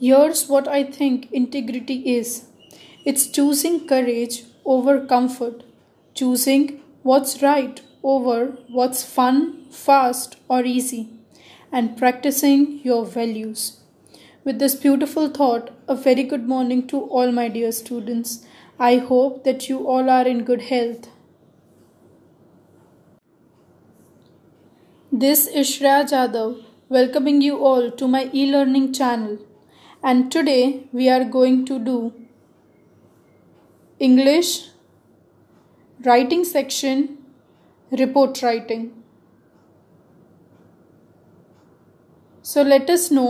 Here's what I think integrity is: it's choosing courage over comfort, choosing what's right over what's fun, fast, or easy, and practicing your values. With this beautiful thought, a very good morning to all my dear students. I hope that you all are in good health. This is Shreya Jadhav welcoming you all to my e-learning channel. And today we are going to do English writing section, report writing. So let us know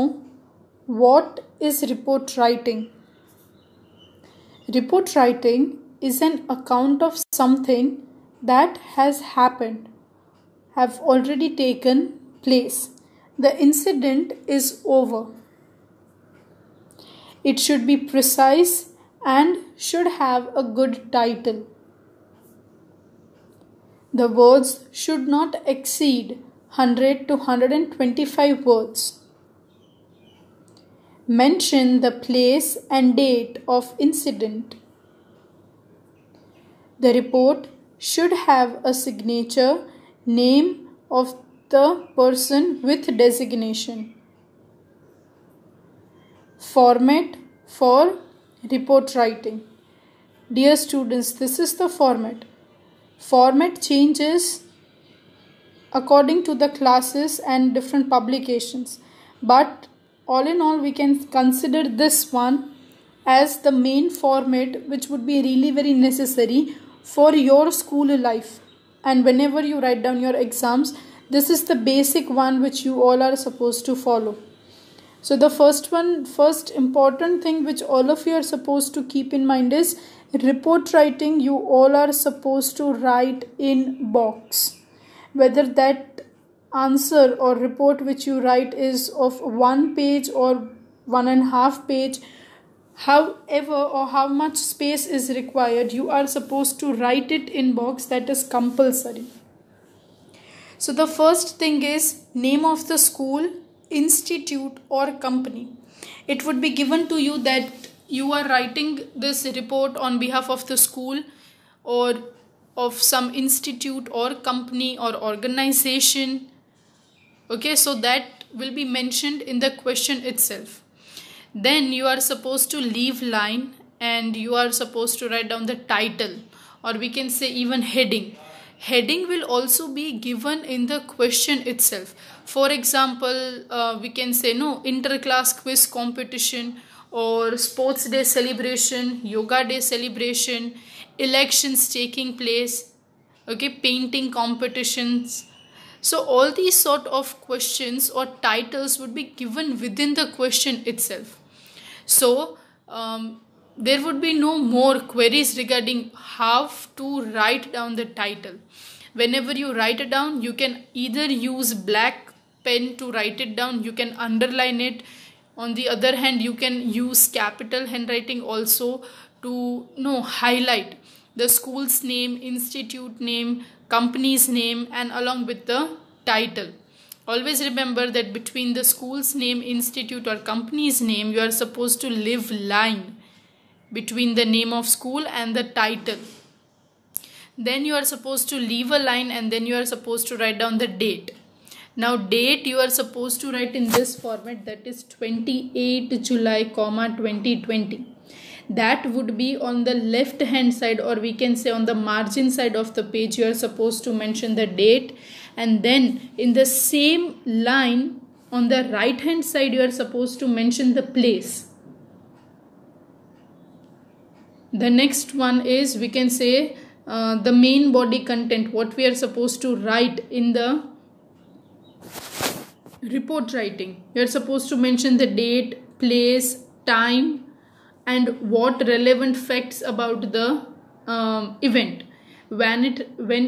what is report writing. Report writing is an account of something that has happened, have already taken place. The incident is over. It should be precise and should have a good title. The words should not exceed 100 to 125 words. Mention the place and date of incident. The report should have a signature, name of the person with designation. Format for report writing. Dear students, this is the format. Format changes according to the classes and different publications, but all in all we can consider this one as the main format which would be really very necessary for your school life. And whenever you write down your exams, this is the basic one which you all are supposed to follow. So the first important thing which all of you are supposed to keep in mind is report writing. You all are supposed to write in box. Whether that answer or report which you write is of 1 page or 1.5 page, however or how much space is required, you are supposed to write it in box. That is compulsory. So the first thing is name of the school, institute or company. It would be given to you that you are writing this report on behalf of the school or of some institute or company or organization. Okay, so that will be mentioned in the question itself. Then you are supposed to leave line and you are supposed to write down the title, or we can say even heading. Heading will also be given in the question itself. For example, we can say inter-class quiz competition or sports day celebration, yoga day celebration, elections taking place, okay, painting competitions. So all these sort of questions or titles would be given within the question itself. So there would be no more queries regarding how to write down the title. Whenever you write it down, you can either use black pen to write it down, you can underline it. On the other hand, you can use capital handwriting also to highlight the school's name, institute name, company's name, and along with the title. Always remember that between the school's name, institute or company's name, you are supposed to leave line between the name of school and the title. Then you are supposed to leave a line and then you are supposed to write down the date. Now date you are supposed to write in this format, that is 28 July, 2020. That would be on the left hand side, or we can say on the margin side of the page. You are supposed to mention the date, and then in the same line on the right hand side you are supposed to mention the place. The next one is, we can say, the main body content, what we are supposed to write in the report writing. You are supposed to mention the date, place, time, and what relevant facts about the event, when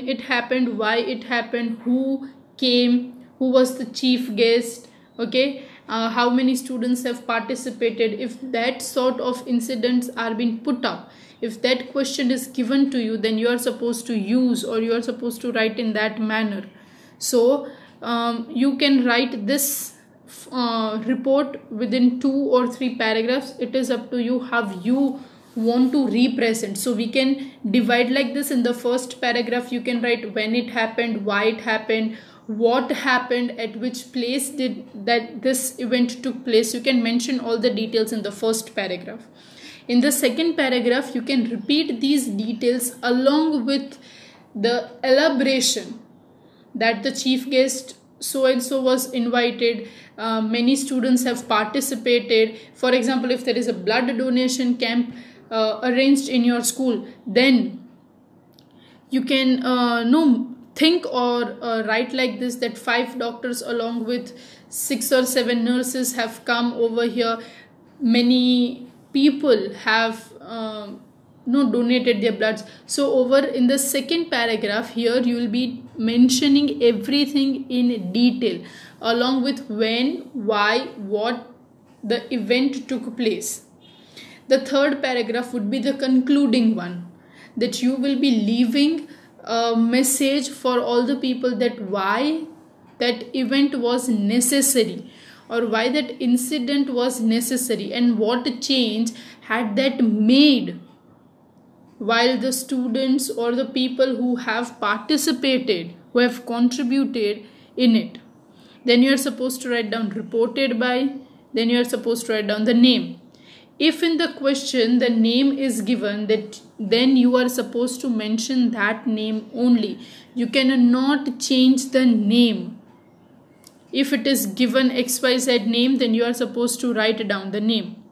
it happened, why it happened, who came, who was the chief guest, okay, how many students have participated. If that sort of incidents are being put up, if that question is given to you, then you are supposed to use, or you are supposed to write in that manner. So you can write this report within 2 or 3 paragraphs. It is up to you how you want to represent. So we can divide like this. In the first paragraph you can write when it happened, why it happened, what happened, at which place did that this event took place. You can mention all the details in the first paragraph. In the second paragraph you can repeat these details along with the elaboration that the chief guest so and so was invited, many students have participated. For example, if there is a blood donation camp arranged in your school, then you can think or write like this, that 5 doctors along with 6 or 7 nurses have come over here, many people have donated their bloods. So over in the second paragraph here you will be mentioning everything in detail along with when, why, what the event took place. The third paragraph would be the concluding one, that you will be leaving a message for all the people that why that event was necessary or why that incident was necessary and what change had that made while the students or the people who have participated, who have contributed in it. Then you are supposed to write down reported by, then you are supposed to write down the name. If in the question the name is given, that then you are supposed to mention that name only. You cannot change the name. If it is given XYZ name, then you are supposed to write down the name.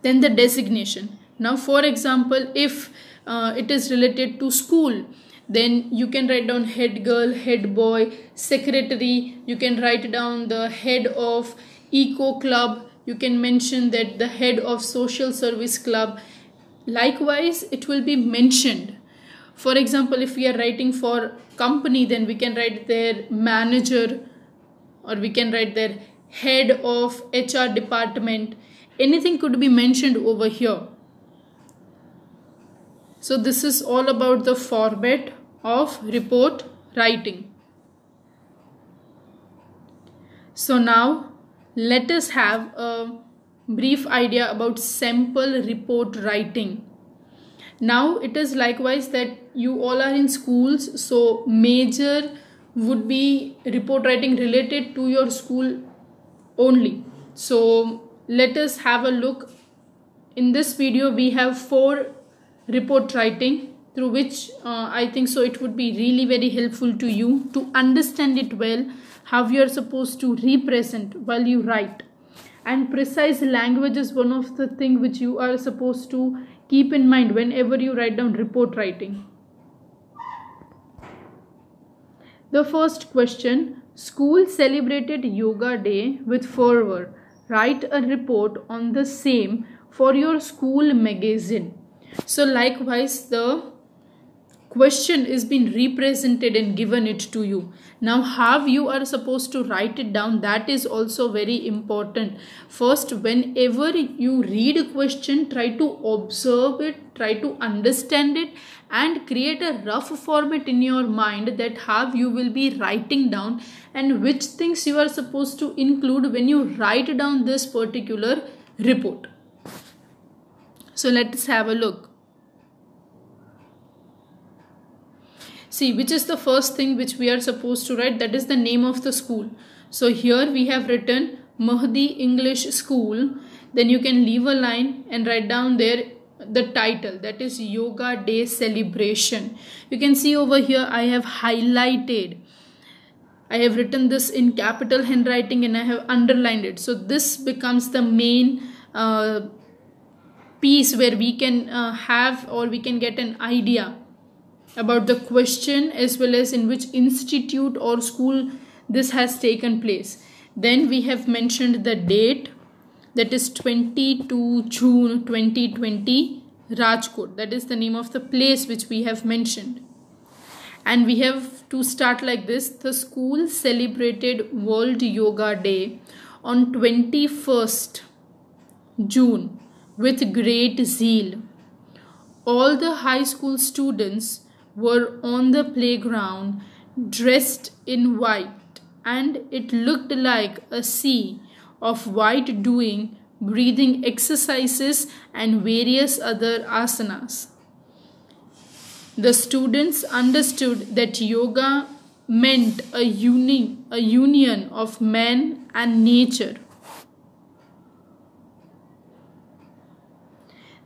Then the designation. Now for example, if it is related to school, then you can write down head girl, head boy, secretary. You can write down the head of eco club. You can mention that the head of social service club. Likewise, it will be mentioned. For example, if we are writing for company, then we can write their manager, or we can write their head of HR department. Anything could be mentioned over here. So this is all about the format of report writing. So now let us have a brief idea about sample report writing. Now it is likewise that you all are in schools, so major would be report writing related to your school only. So let us have a look. In this video we have 4 report writing, through which I think so it would be really very helpful to you to understand it well, how you are supposed to represent while you write. And precise language is one of the things which you are supposed to keep in mind whenever you write down report writing. The first question: school celebrated yoga day with fervor. Write a report on the same for your school magazine. So likewise, the question is being represented and given it to you. Now how you are supposed to write it down, that is also very important. First, whenever you read a question, try to observe it, try to understand it, and create a rough format in your mind that how you will be writing down and which things you are supposed to include when you write down this particular report. So let's have a look. See, which is the first thing which we are supposed to write? That is the name of the school. So here we have written Mahdi English School. Then you can leave a line and write down there the title, that is Yoga Day Celebration. You can see over here I have highlighted. I have written this in capital handwriting and I have underlined it. So this becomes the main piece where we can have, or we can get an idea about the question as well as in which institute or school this has taken place. Then we have mentioned the date, that is 22 June 2020, Rajkot. That is the name of the place which we have mentioned. And we have to start like this: the school celebrated World Yoga Day on 21st June with great zeal. All the high school students were on the playground dressed in white and it looked like a sea of white doing breathing exercises and various other asanas. The students understood that yoga meant a union of man and nature.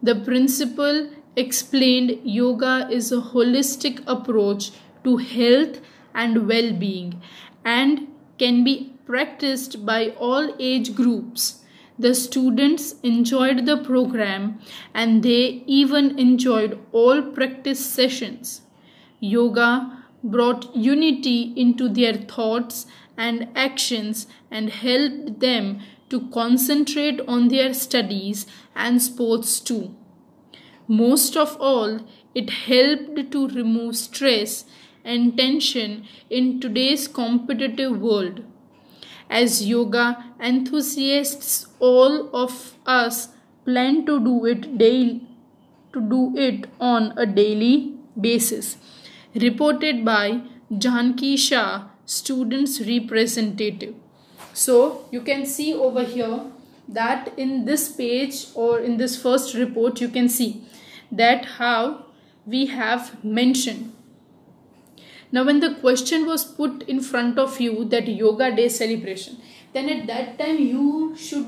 The principal explained yoga is a holistic approach to health and well-being and can be practiced by all age groups. The students enjoyed the program and they even enjoyed all practice sessions. Yoga brought unity into their thoughts and actions and helped them to concentrate on their studies and sports too. Most of all, it helped to remove stress and tension in today's competitive world. As yoga enthusiasts, all of us plan to do it on a daily basis. Reported by Janki Shah, students representative. So you can see over here that in this page or in this first report you can see that how we have mentioned. Now when the question was put in front of you that yoga day celebration, then at that time you should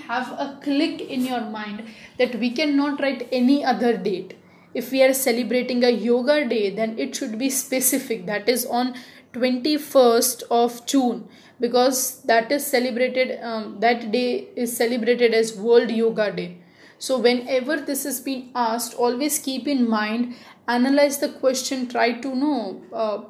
have a click in your mind that we cannot write any other date. If we are celebrating a yoga day, then it should be specific, that is on 21st of June, because that is celebrated, that day is celebrated as World Yoga Day. So whenever this is being asked, always keep in mind, analyze the question, try to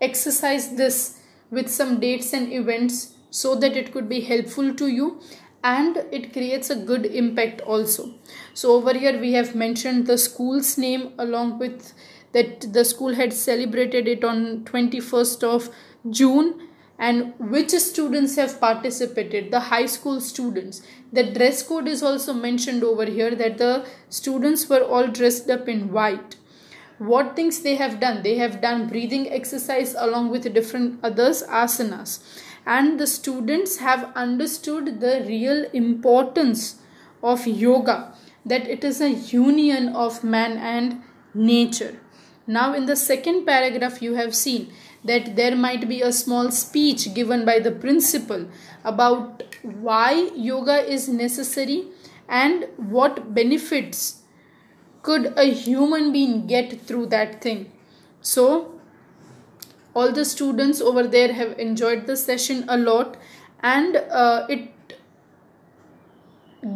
exercise this with some dates and events so that it could be helpful to you and it creates a good impact also. So over here we have mentioned the school's name along with that the school had celebrated it on 21st of June and which students have participated, the high school students. The dress code is also mentioned over here that the students were all dressed up in white. What things they have done? They have done breathing exercise along with different others asanas. And the students have understood the real importance of yoga, that it is a union of man and nature. Now in the second paragraph you have seen that there might be a small speech given by the principal about why yoga is necessary and what benefits could a human being get through that thing. So all the students over there have enjoyed the session a lot and it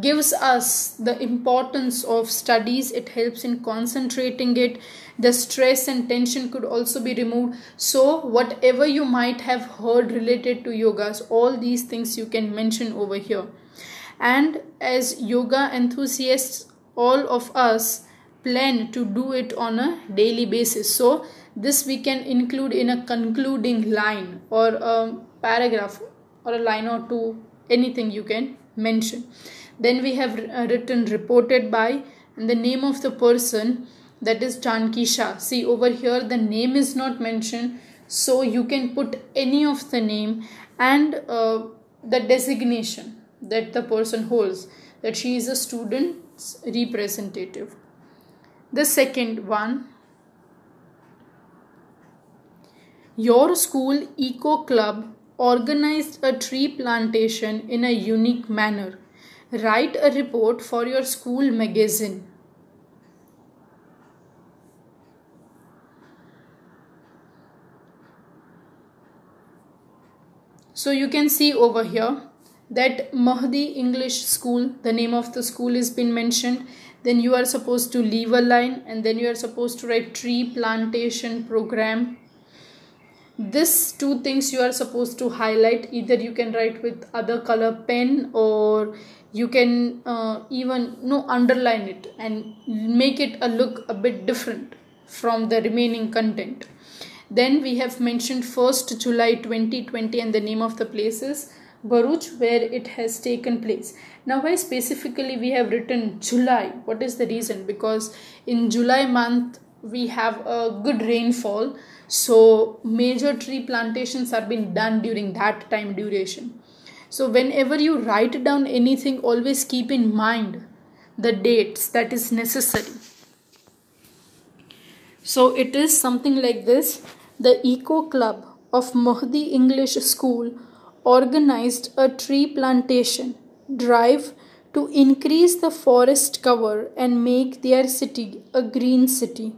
gives us the importance of studies. It helps in concentrating it. The stress and tension could also be removed. So whatever you might have heard related to yogas, all these things you can mention over here. And as yoga enthusiasts, all of us plan to do it on a daily basis. So this we can include in a concluding line or a paragraph or a line or two, anything you can mention. Then we have written reported by and the name of the person, that is Janki Shah. See over here the name is not mentioned, so you can put any of the name and the designation that the person holds, that she is a student's representative. The second one, your school eco club organized a tree plantation in a unique manner. Write a report for your school magazine. So you can see over here that Mahdi English School, the name of the school is been mentioned. Then you are supposed to leave a line and then you are supposed to write tree plantation program. This two things you are supposed to highlight. Either you can write with other color pen or you can even underline it and make it look a bit different from the remaining content. Then we have mentioned 1st July 2020 and the name of the place is Bharuch, where it has taken place. Now why specifically we have written July? What is the reason? Because in July month we have a good rainfall, so major tree plantations are being done during that time duration. So whenever you write down anything, always keep in mind the dates that is necessary. So it is something like this. The Eco Club of Mohdi English School organized a tree plantation drive to increase the forest cover and make their city a green city.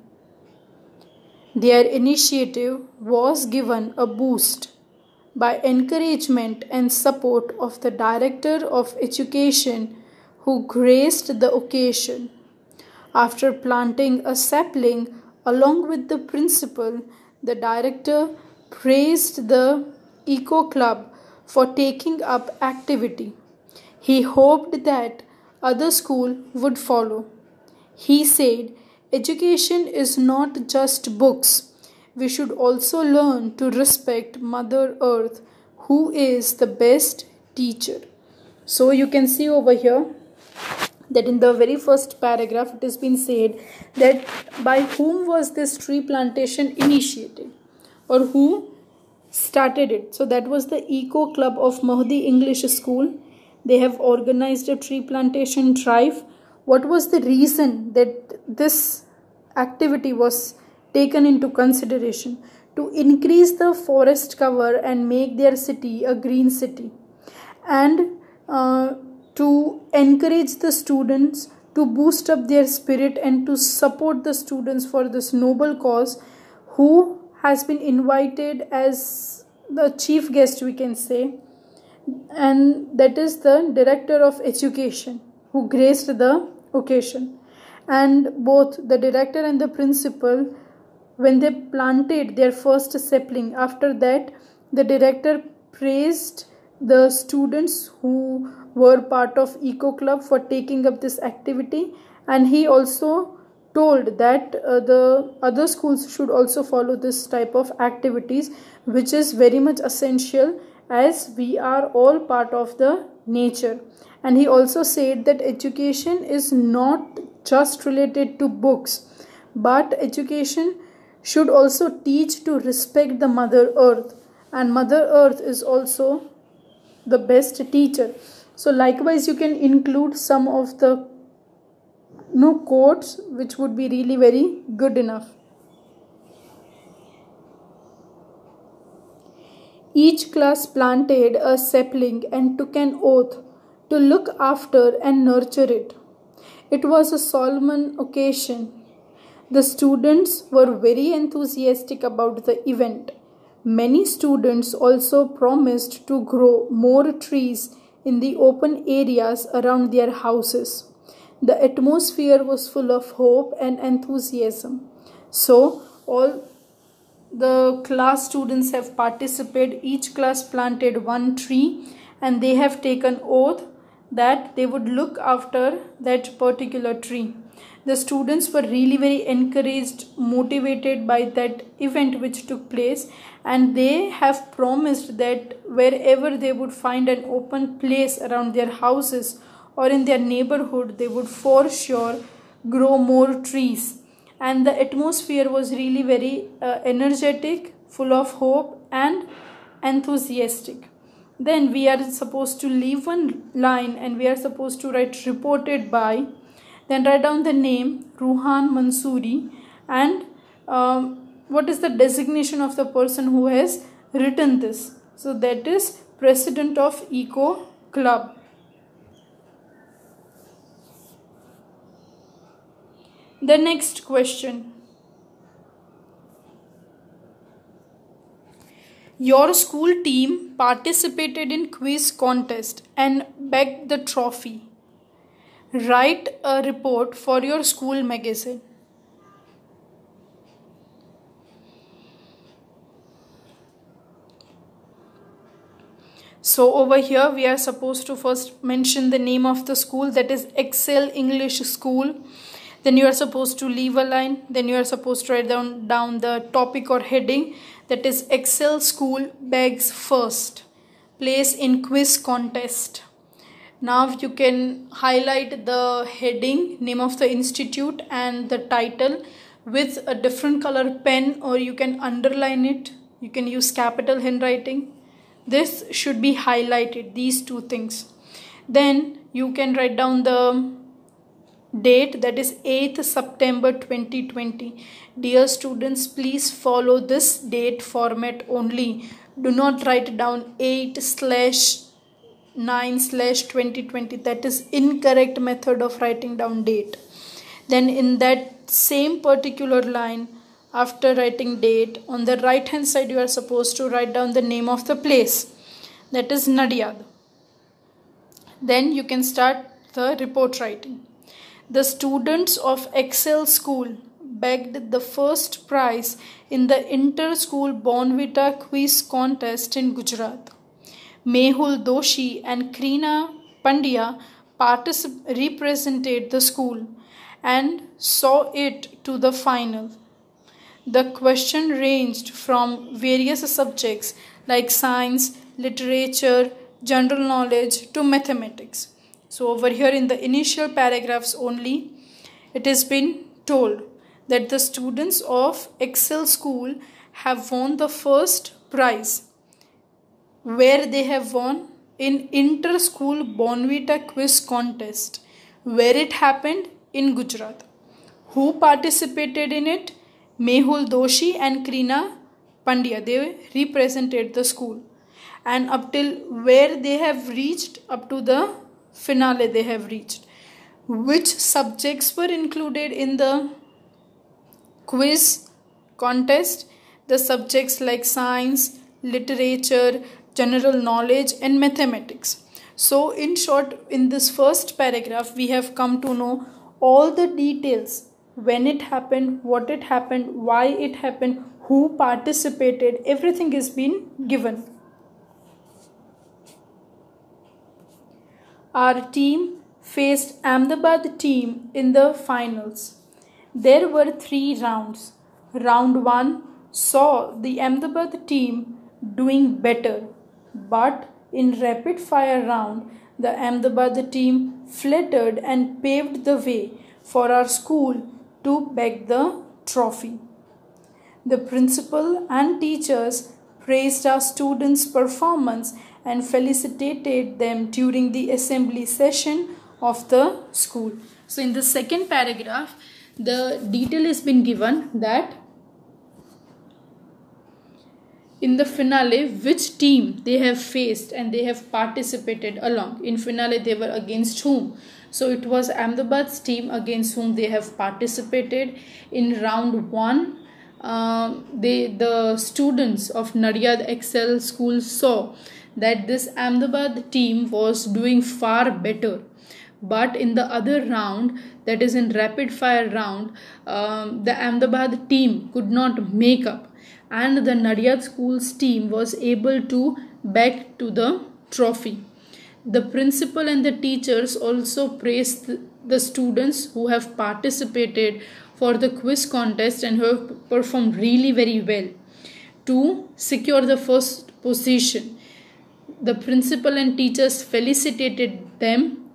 Their initiative was given a boost by encouragement and support of the Director of Education, who graced the occasion. After planting a sapling along with the principal, the director praised the Eco Club for taking up activity. He hoped that other schools would follow. He said, education is not just books. We should also learn to respect Mother Earth, who is the best teacher. So you can see over here that in the very first paragraph it has been said that by whom was this tree plantation initiated or who started it. So that was the Eco Club of Mohdi English School. They have organized a tree plantation drive. What was the reason that this activity was taken into consideration? To increase the forest cover and make their city a green city, and to encourage the students, to boost up their spirit and to support the students for this noble cause. Who has been invited as the chief guest, we can say, and that is the Director of Education, who graced the occasion. And both the director and the principal, when they planted their first sapling, after that the director praised the students who were part of Eco Club for taking up this activity, and he also told that the other schools should also follow this type of activities, which is very much essential as we are all part of the nature. And he also said that education is not just related to books, but education should also teach to respect the Mother Earth, and Mother Earth is also the best teacher. So likewise you can include some of the quotes which would be really very good enough. Each class planted a sapling and took an oath to look after and nurture it. It was a solemn occasion. The students were very enthusiastic about the event. Many students also promised to grow more trees in the open areas around their houses. The atmosphere was full of hope and enthusiasm. So, all the class students have participated. Each class planted one tree and they have taken oath that they would look after that particular tree. The students were really very encouraged, motivated by that event which took place, and they have promised that wherever they would find an open place around their houses or in their neighborhood, they would for sure grow more trees. And the atmosphere was really very energetic, full of hope and enthusiastic. Then we are supposed to leave one line and we are supposed to write reported by. Then write down the name Ruhan Mansoori and what is the designation of the person who has written this. So that is President of Eco Club. The next question. Your school team participated in quiz contest and bagged the trophy. Write a report for your school magazine. So over here we are supposed to first mention the name of the school, that is Excel English School. Then you are supposed to leave a line. Then you are supposed to write down the topic or heading, that is Excel School bags first place in quiz contest. Now you can highlight the heading, name of the institute and the title with a different color pen, or you can underline it. You can use capital handwriting. This should be highlighted, these two things. Then you can write down the date, that is 8th September 2020. Dear students, please follow this date format only. Do not write down 8/9/2020. That is incorrect method of writing down date. Then in that same particular line, after writing date, on the right hand side you are supposed to write down the name of the place, that is Nadiad. Then you can start the report writing. The students of Excel School bagged the first prize in the inter-school Bonvita quiz contest in Gujarat. Mehul Doshi and Krina Pandya represented the school and saw it to the final. The question ranged from various subjects like science, literature, general knowledge to mathematics. So over here in the initial paragraphs only, it has been told that the students of Excel School have won the first prize. Where they have won? In inter-school Bonvita quiz contest. Where it happened? In Gujarat. Who participated in it? Mehul Doshi and Krina Pandya. They represented the school. And up till where they have reached, up to the finale they have reached. Which subjects were included in the quiz contest? The subjects like science, literature, general knowledge and mathematics. So in short, in this first paragraph we have come to know all the details, when it happened, what it happened, why it happened, who participated, everything is been given. Our team faced Ahmedabad team in the finals. There were 3 rounds. Round 1 saw the Ahmedabad team doing better, but in rapid fire round, the Ahmedabad team fluttered and paved the way for our school to bag the trophy. The principal and teachers praised our students' performance and felicitated them during the assembly session of the school. So in the second paragraph, the detail has been given that in the finale which team they have faced and they have participated along. In finale they were against whom? So it was Ahmedabad's team against whom they have participated. In round 1, the students of Nadiad Excel School saw that this Ahmedabad team was doing far better. But in the other round, that is in rapid fire round, the Ahmedabad team could not make up, and the Nadiad School's team was able to bag to the trophy. The principal and the teachers also praised the students who have participated for the quiz contest and who have performed really very well to secure the first position. The principal and teachers felicitated them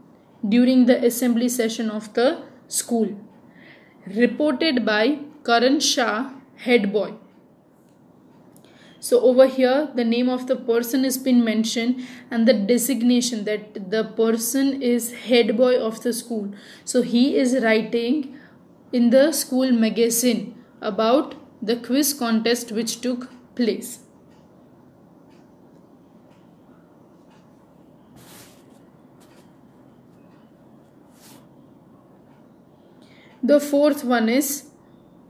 during the assembly session of the school. Reported by Karan Shah, head boy. So over here the name of the person has been mentioned and the designation that the person is head boy of the school. So he is writing in the school magazine about the quiz contest which took place. The fourth one is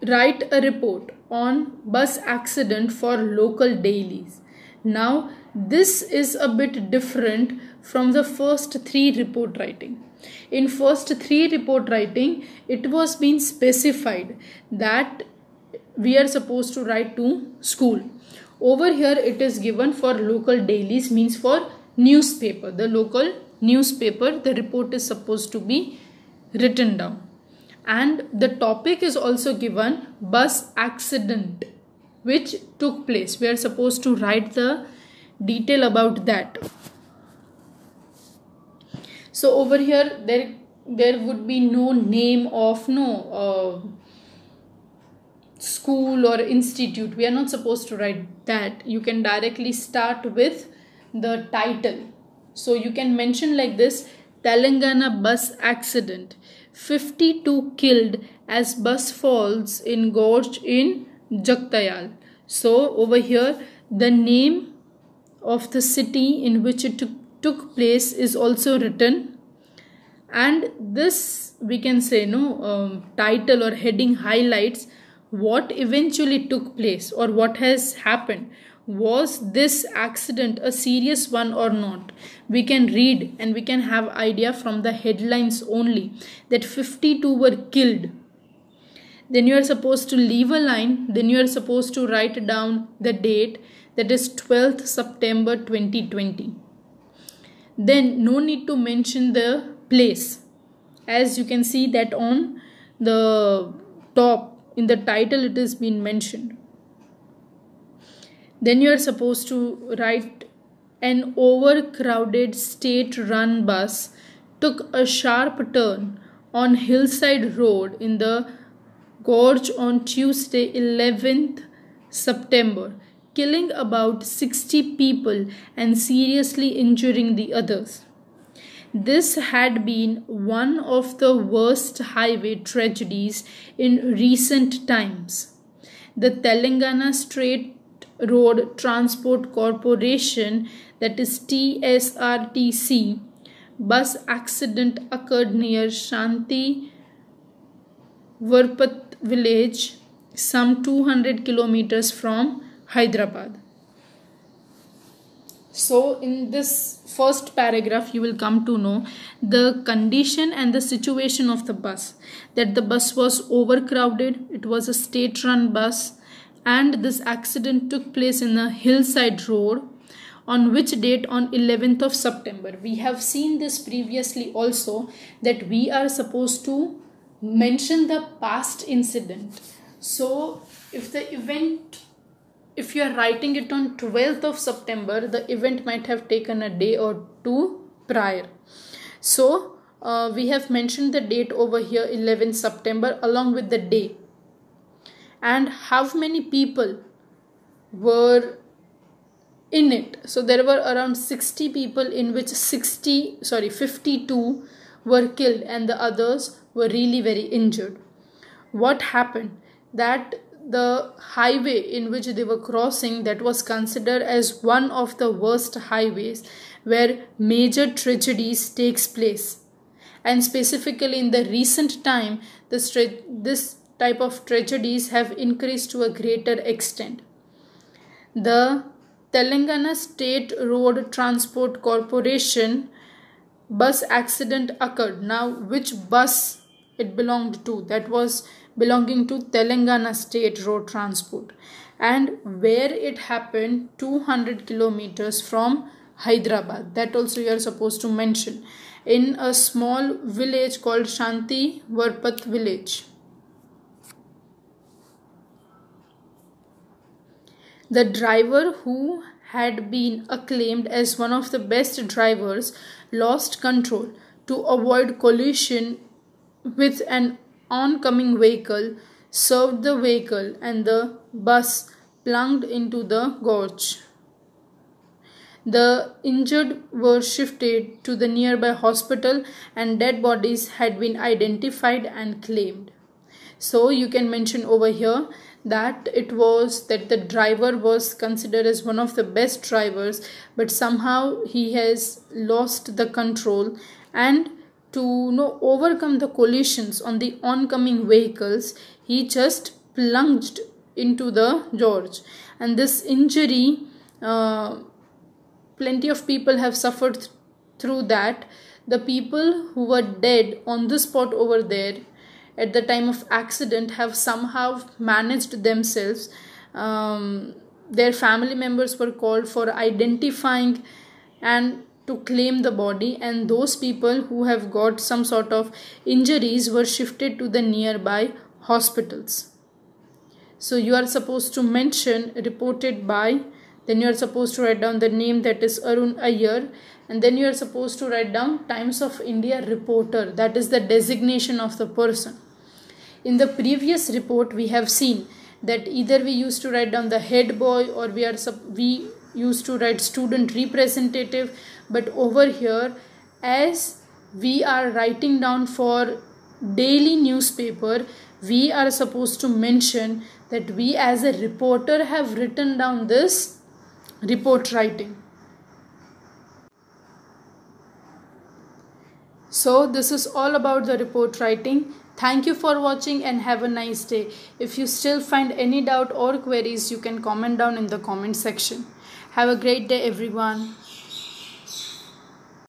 write a report on bus accident for local dailies. Now this is a bit different from the first 3 report writing. In first 3 report writing, it was being specified that we are supposed to write to school. Over here it is given for local dailies, means for newspaper. The local newspaper, the report is supposed to be written down. And the topic is also given bus accident which took place. We are supposed to write the detail about that. So over here there would be no name of school or institute. We are not supposed to write that. You can directly start with the title. So you can mention like this: Telangana bus accident, 52 killed as bus falls in gorge in Jaktayal. So over here the name of the city in which it took place is also written, and this we can say title or heading highlights what eventually took place or what has happened. Was this accident a serious one or not? We can read and we can have idea from the headlines only that 52 were killed. Then you are supposed to leave a line. Then you are supposed to write down the date, that is 12th September 2020. Then no need to mention the place, as you can see that on the top in the title it is been mentioned. Then you are supposed to write: an overcrowded state-run bus took a sharp turn on Hillside Road in the gorge on Tuesday 11th September, killing about 60 people and seriously injuring the others. This had been one of the worst highway tragedies in recent times. The Telangana State Road Transport Corporation, that is TSRTC, bus accident occurred near Shanti Varpat village, some 200 kilometers from Hyderabad. So in this first paragraph you will come to know the condition and the situation of the bus, that the bus was overcrowded, it was a state run bus, and this accident took place in a hillside road. On which date? On 11th of September. We have seen this previously also, that we are supposed to mention the past incident. So if you are writing it on 12th of September, the event might have taken a day or two prior. So we have mentioned the date over here, 11th September, along with the day. And how many people were in it? So there were around 60 people, in which 52 were killed and the others were really very injured. What happened? That the highway in which they were crossing, that was considered as one of the worst highways where major tragedies takes place, and specifically in the recent time this type of tragedies have increased to a greater extent. The Telangana State Road Transport Corporation bus accident occurred. Now which bus it belonged to? That was belonging to Telangana State Road Transport, and where it happened, 200 kilometers from Hyderabad. That also you are supposed to mention, in a small village called Shanti Varpat village. The driver, who had been acclaimed as one of the best drivers, lost control. To avoid collision with an oncoming vehicle, swerved the vehicle and the bus plunged into the gorge. The injured were shifted to the nearby hospital and dead bodies had been identified and claimed. So you can mention over here that the driver was considered as one of the best drivers, but somehow he has lost the control, and to overcome the collisions on the oncoming vehicles, he just plunged into the gorge. And this injury, plenty of people have suffered through that. The people who were dead on the spot over there at the time of accident have somehow managed themselves. Their family members were called for identifying and to claim the body, and those people who have got some sort of injuries were shifted to the nearby hospitals. So you are supposed to mention reported by, then you are supposed to write down the name, that is Arun Iyer, and then you are supposed to write down Times of India reporter, that is the designation of the person. In the previous report we have seen that either we used to write down the head boy or we used to write student representative. But over here, as we are writing down for daily newspaper, we are supposed to mention that we as a reporter have written down this report writing. So this is all about the report writing. Thank you for watching and have a nice day. If you still find any doubt or queries, you can comment down in the comment section. Have a great day, everyone.